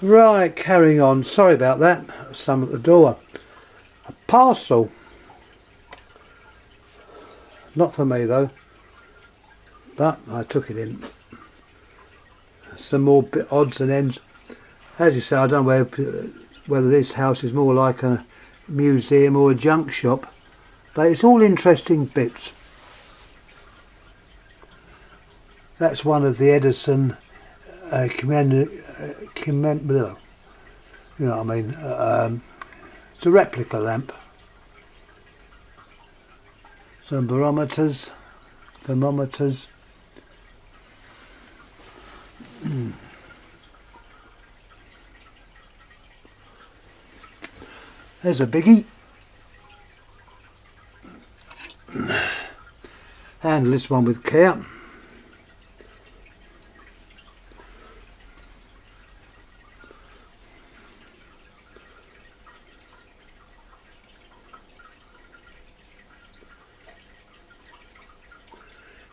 Right, carrying on. Sorry about that. Some at the door. A parcel. Not for me though. But I took it in. Some more odds and ends. As you say, I don't know whether this house is more like a museum or a junk shop. But it's all interesting bits. That's one of the Edison you know what I mean. It's a replica lamp. Some barometers, thermometers. There's a biggie. Handle this one with care.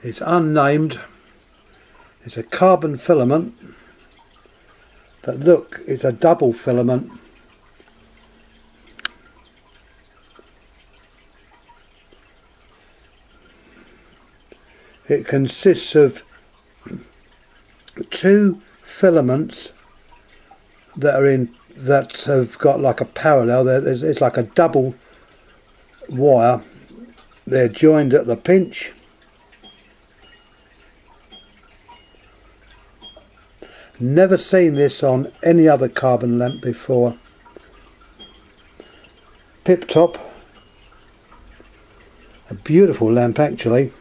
It's unnamed. It's a carbon filament, but look, it's a double filament. It consists of two filaments that have got like a parallel. It's like a double wire. They're joined at the pinch. Never seen this on any other carbon lamp before. Pip top. A beautiful lamp actually.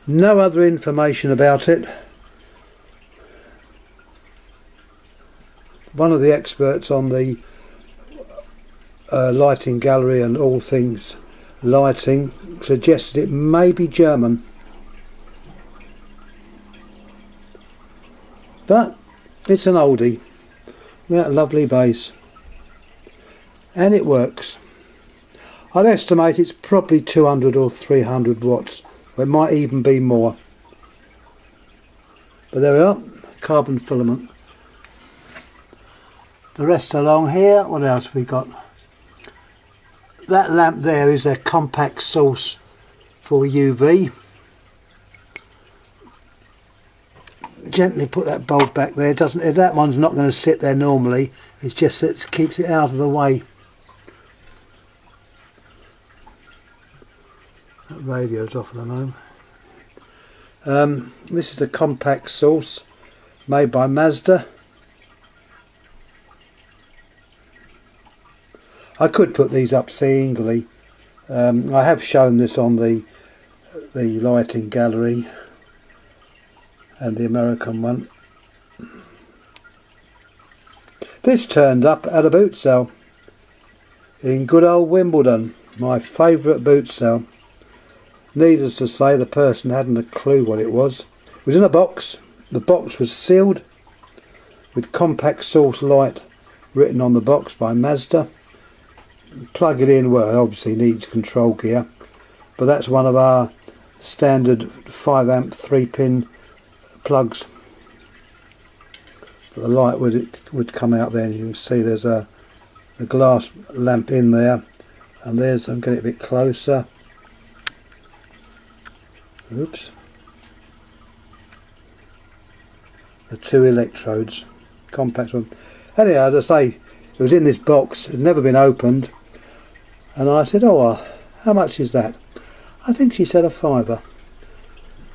No other information about it. One of the experts on the lighting gallery and all things lighting suggested it may be German. But it's an oldie. That lovely base. And it works. I'd estimate it's probably 200 or 300 watts. It might even be more. But there we are. Carbon filament. The rest along here. What else we got? That lamp there is a compact source for UV. Gently put that bulb back there. That one's not going to sit there normally. It's just that it keeps it out of the way. That radio's off at the moment. This is a compact source made by Mazda. I could put these up singly. I have shown this on the lighting gallery and the American one. This turned up at a boot sale in good old Wimbledon, my favourite boot sale. Needless to say, the person hadn't a clue what it was. It was in a box. The box was sealed with compact source light written on the box by Mazda. Plug it in, well, it obviously needs control gear, but that's one of our standard 5 amp 3-pin plugs. But the light would come out there, and you can see there's a glass lamp in there, and there's, I'm getting a bit closer. Oops. The two electrodes, compact one. Anyhow, as I say, it was in this box, it had never been opened, and I said, oh, how much is that? I think she said £5.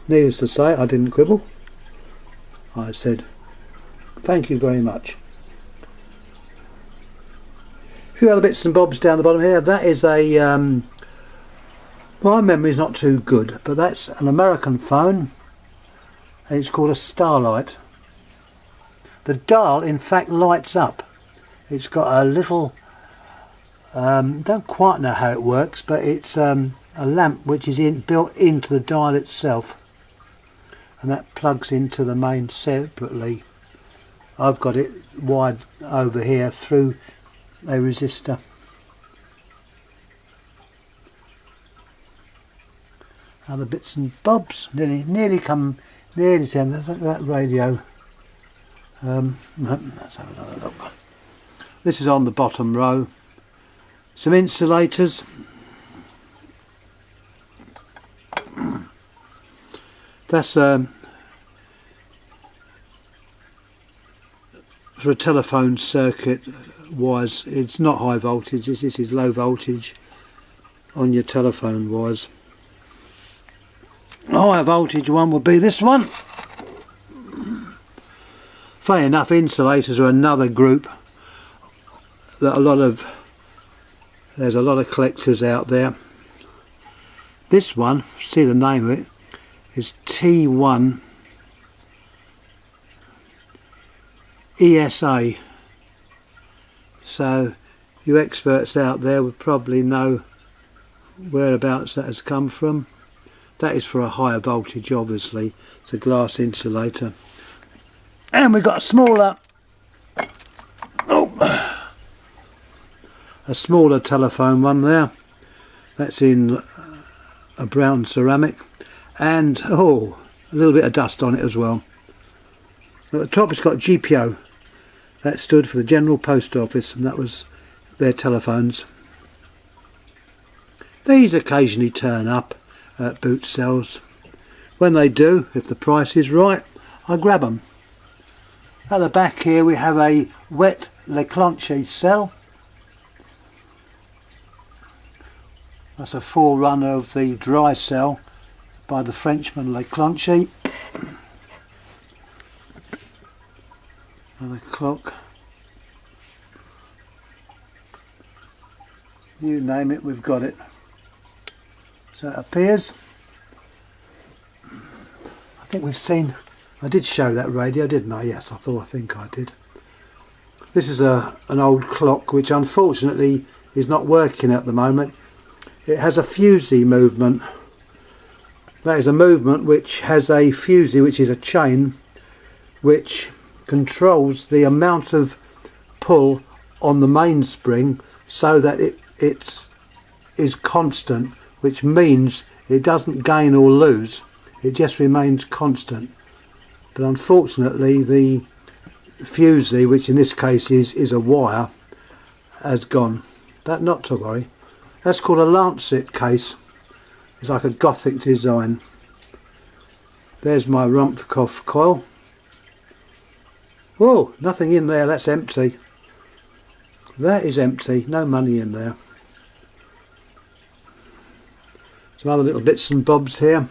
Needless to say, I didn't quibble. I said, thank you very much. A few other bits and bobs down the bottom here. That is a, my memory's not too good, but that's an American phone, and it's called a Starlight. The dial, in fact, lights up. It's got a little, don't quite know how it works, but it's a lamp which is built into the dial itself, and that plugs into the main separately. I've got it wired over here through a resistor. Other bits and bobs, nearly to the end. That radio Let's have another look. This is on the bottom row. Some insulators. That's for a telephone circuit wires. It's not high voltage, this is low voltage on your telephone wires. A higher voltage one would be this one. Funny enough, insulators are another group that there's a lot of collectors out there. This one, see the name of it, is T1 ESA. So you experts out there would probably know whereabouts that has come from. That is for a higher voltage, obviously. It's a glass insulator. And we've got a smaller telephone one there. That's in a brown ceramic, and a little bit of dust on it as well. At the top it's got GPO. That stood for the General Post Office, and that was their telephones. These occasionally turn up at boot sales. When they do, if the price is right, I grab them. At the back here we have a wet Leclanche cell. That's a forerunner of the dry cell by the Frenchman Leclanche. Another clock. You name it, we've got it. So it appears. I think we've seen, I did show that radio, didn't I? Yes, I think I did. This is an old clock which unfortunately is not working at the moment. It has a fusee movement. That is a movement which has a fusee, which is a chain which controls the amount of pull on the mainspring so that it is constant, which means it doesn't gain or lose, it just remains constant. But unfortunately the fusee, which in this case is a wire, has gone. But not to worry. That's called a lancet case. It's like a Gothic design. There's my Rumpfkopf coil. Whoa, nothing in there, that's empty. That is empty, no money in there. Some other little bits and bobs here.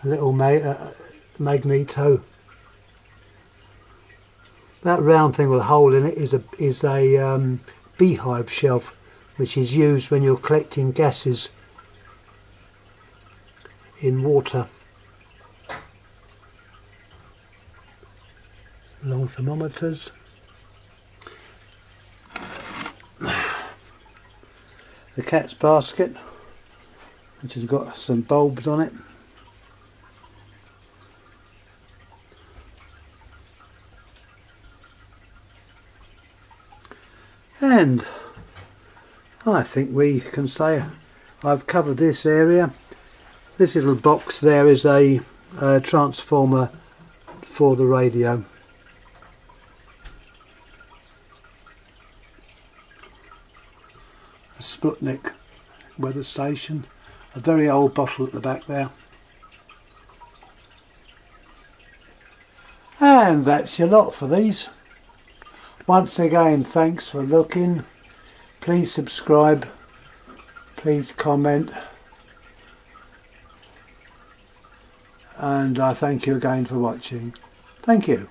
A little magneto. That round thing with a hole in it is a beehive shelf, which is used when you're collecting gases in water. Long thermometers. The cat's basket, which has got some bulbs on it. And I think we can say I've covered this area. This little box there is a transformer for the radio. A Sputnik weather station. A very old bottle at the back there. And that's your lot for these. Once again, thanks for looking. Please subscribe, please comment, and I thank you again for watching. Thank you.